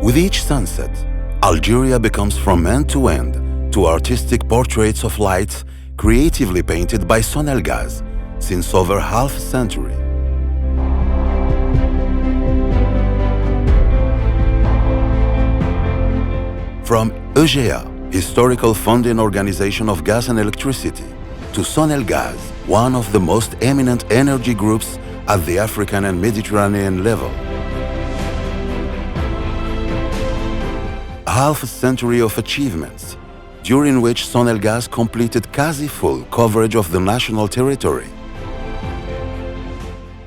With each sunset, Algeria becomes from end to end two artistic portraits of light creatively painted by Sonelgaz since over half a century. From EGEA, historical funding organization of gas and electricity, to Sonelgaz, one of the most eminent energy groups at the African and Mediterranean level. Half a century of achievements, during which Sonelgaz completed quasi-full coverage of the national territory.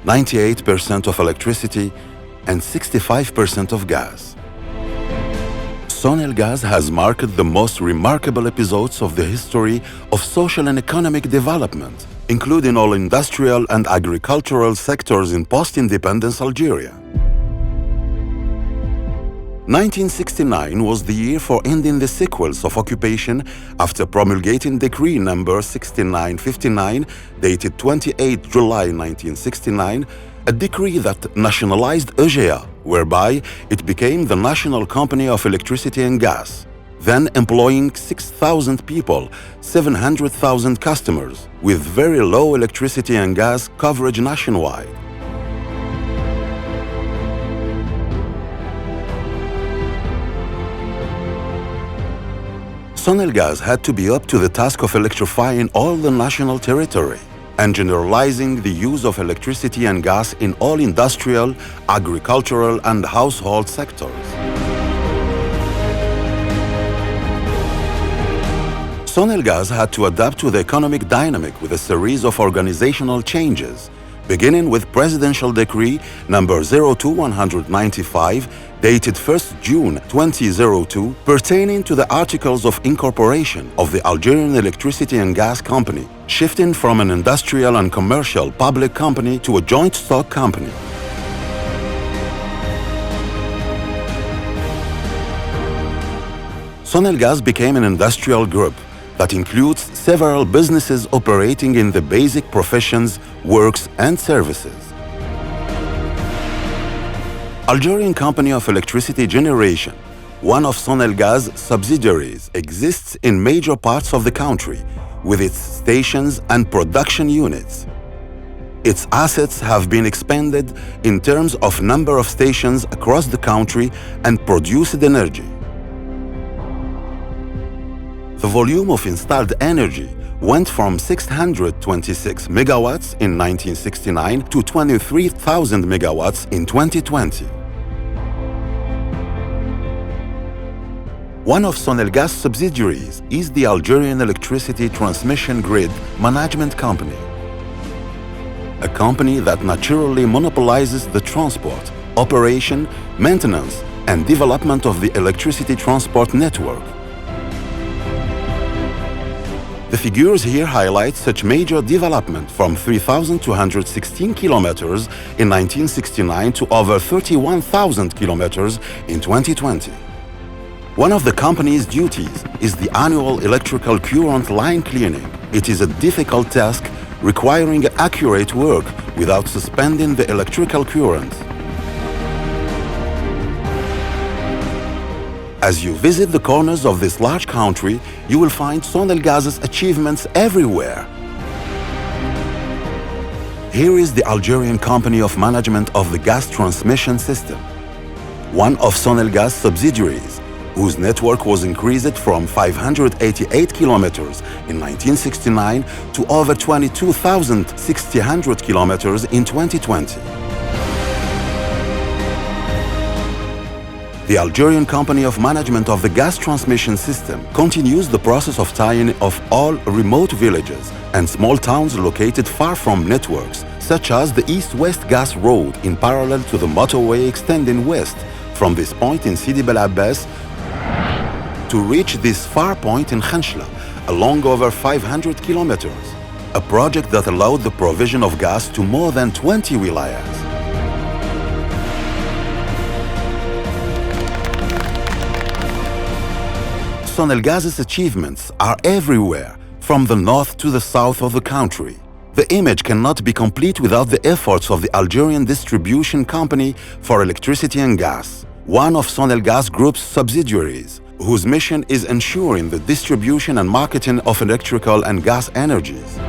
98% of electricity and 65% of gas. Sonelgaz has marked the most remarkable episodes of the history of social and economic development, including all industrial and agricultural sectors in post-independence Algeria. 1969 was the year for ending the sequels of occupation after promulgating Decree No. 6959, dated 28 July 1969, a decree that nationalized EGEA, whereby it became the National Company of Electricity and Gas, then employing 6,000 people, 700,000 customers, with very low electricity and gas coverage nationwide. Sonelgaz had to be up to the task of electrifying all the national territory and generalizing the use of electricity and gas in all industrial, agricultural and household sectors. Sonelgaz had to adapt to the economic dynamic with a series of organizational changes, beginning with Presidential Decree No. 02195, dated 1st June 2002, pertaining to the Articles of Incorporation of the Algerian Electricity and Gas Company, shifting from an industrial and commercial public company to a joint stock company. Sonelgaz became an industrial group that includes several businesses operating in the basic professions, works and services. Algerian Company of Electricity Generation, one of Sonelgaz's subsidiaries, exists in major parts of the country with its stations and production units. Its assets have been expanded in terms of number of stations across the country and produced energy. The volume of installed energy went from 626 megawatts in 1969 to 23,000 megawatts in 2020. One of Sonelgaz's subsidiaries is the Algerian Electricity Transmission Grid Management Company, a company that naturally monopolizes the transport, operation, maintenance, and development of the electricity transport network. The figures here highlight such major development from 3,216 kilometers in 1969 to over 31,000 kilometers in 2020. One of the company's duties is the annual electrical current line cleaning. It is a difficult task requiring accurate work without suspending the electrical current. As you visit the corners of this large country, you will find Sonelgaz's achievements everywhere. Here is the Algerian Company of Management of the Gas Transmission System, one of Sonelgaz's subsidiaries, whose network was increased from 588 kilometers in 1969 to over 22,600 kilometers in 2020. The Algerian Company of Management of the Gas Transmission System continues the process of tying of all remote villages and small towns located far from networks, such as the East-West Gas Road in parallel to the motorway extending west from this point in Sidi Bel Abbas to reach this far point in Khanchla, along over 500 kilometers, a project that allowed the provision of gas to more than 20 wilayas. Sonelgaz's achievements are everywhere, from the north to the south of the country. The image cannot be complete without the efforts of the Algerian Distribution Company for Electricity and Gas, one of Sonelgaz Group's subsidiaries, whose mission is ensuring the distribution and marketing of electrical and gas energies.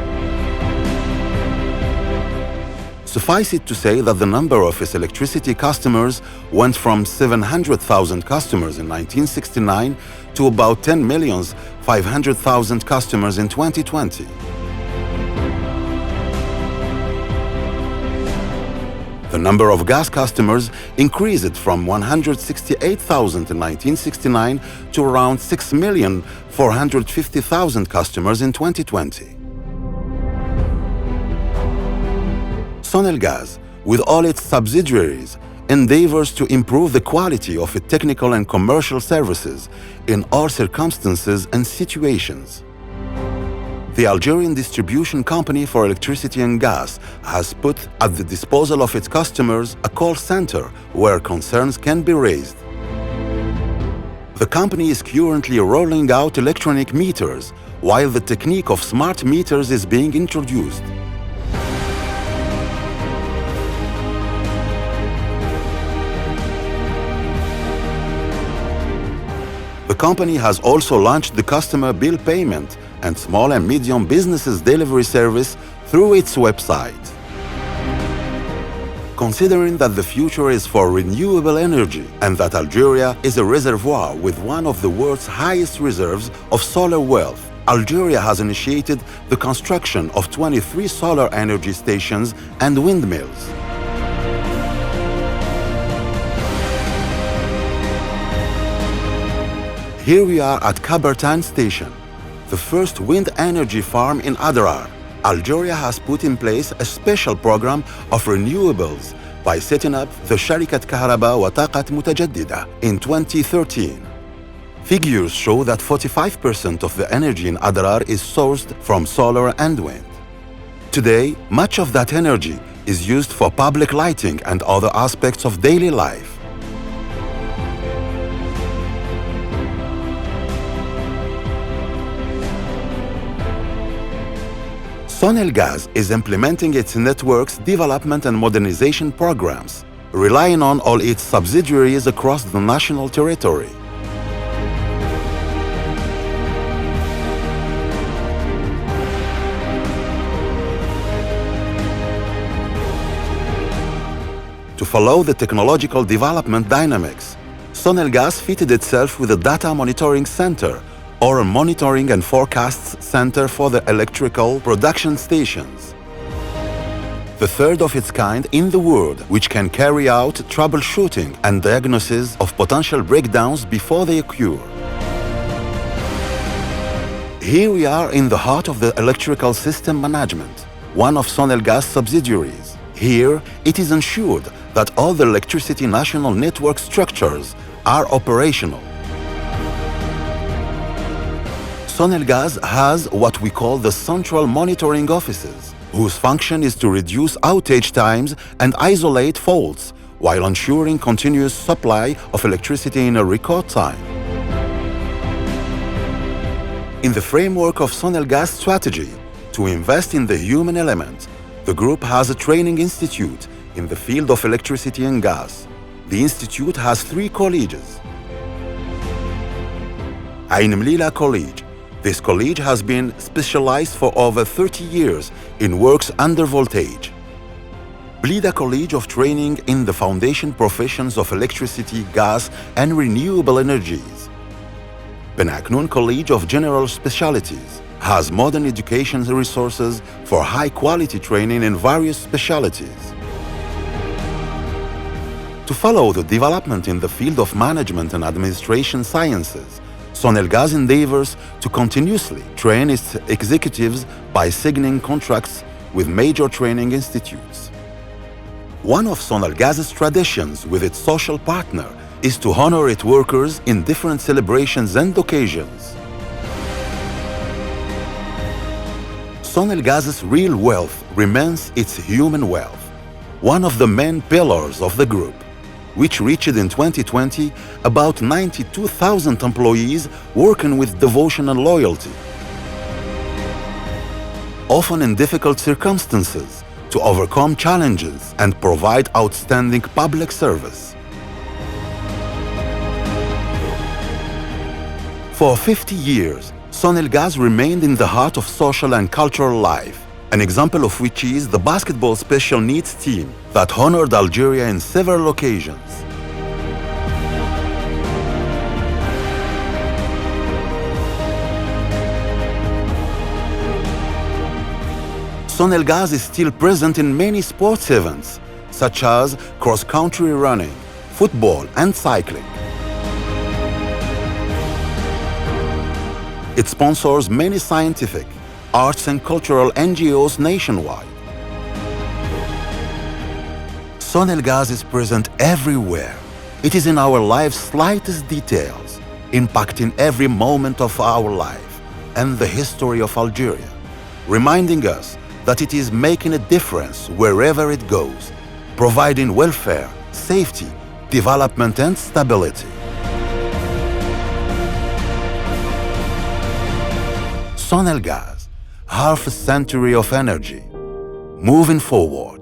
Suffice it to say that the number of its electricity customers went from 700,000 customers in 1969 to about 10,500,000 customers in 2020. The number of gas customers increased from 168,000 in 1969 to around 6,450,000 customers in 2020. Sonelgaz, with all its subsidiaries, endeavors to improve the quality of its technical and commercial services in all circumstances and situations. The Algerian Distribution Company for Electricity and Gas has put at the disposal of its customers a call center where concerns can be raised. The company is currently rolling out electronic meters, while the technique of smart meters is being introduced. The company has also launched the customer bill payment and small and medium businesses delivery service through its website. Considering that the future is for renewable energy and that Algeria is a reservoir with one of the world's highest reserves of solar wealth, Algeria has initiated the construction of 23 solar energy stations and windmills. Here we are at Kabertan Station, the first wind energy farm in Adrar. Algeria has put in place a special program of renewables by setting up the Sharikat Kahraba wa Taqat Mutajaddida in 2013. Figures show that 45% of the energy in Adrar is sourced from solar and wind. Today, much of that energy is used for public lighting and other aspects of daily life. Sonelgaz is implementing its network's development and modernization programs, relying on all its subsidiaries across the national territory. To follow the technological development dynamics, Sonelgaz fitted itself with a data monitoring center or a monitoring and forecasts center for the electrical production stations. The third of its kind in the world, which can carry out troubleshooting and diagnosis of potential breakdowns before they occur. Here we are in the heart of the electrical system management, one of Sonelgaz subsidiaries. Here, it is ensured that all the electricity national network structures are operational. Sonelgaz has what we call the central monitoring offices, whose function is to reduce outage times and isolate faults, while ensuring continuous supply of electricity in a record time. In the framework of Sonelgaz strategy to invest in the human element, the group has a training institute in the field of electricity and gas. The institute has 3 colleges. Ain Mlila College. This college has been specialized for over 30 years in works under voltage. Blida College of Training in the foundation professions of electricity, gas and renewable energies. Benaknoun College of General Specialties has modern education resources for high-quality training in various specialties. To follow the development in the field of management and administration sciences, Sonelgaz endeavors to continuously train its executives by signing contracts with major training institutes. One of Sonelgaz's traditions with its social partner is to honor its workers in different celebrations and occasions. Sonelgaz's real wealth remains its human wealth, one of the main pillars of the group, which reached in 2020 about 92,000 employees working with devotion and loyalty, often in difficult circumstances, to overcome challenges and provide outstanding public service. For 50 years, Sonelgaz remained in the heart of social and cultural life, an example of which is the basketball special needs team that honored Algeria in several occasions. Sonelgaz is still present in many sports events, such as cross-country running, football and cycling. It sponsors many scientific, arts and cultural NGOs nationwide. Sonelgaz is present everywhere. It is in our life's slightest details, impacting every moment of our life and the history of Algeria, reminding us that it is making a difference wherever it goes, providing welfare, safety, development and stability. Sonelgaz, half a century of energy, moving forward.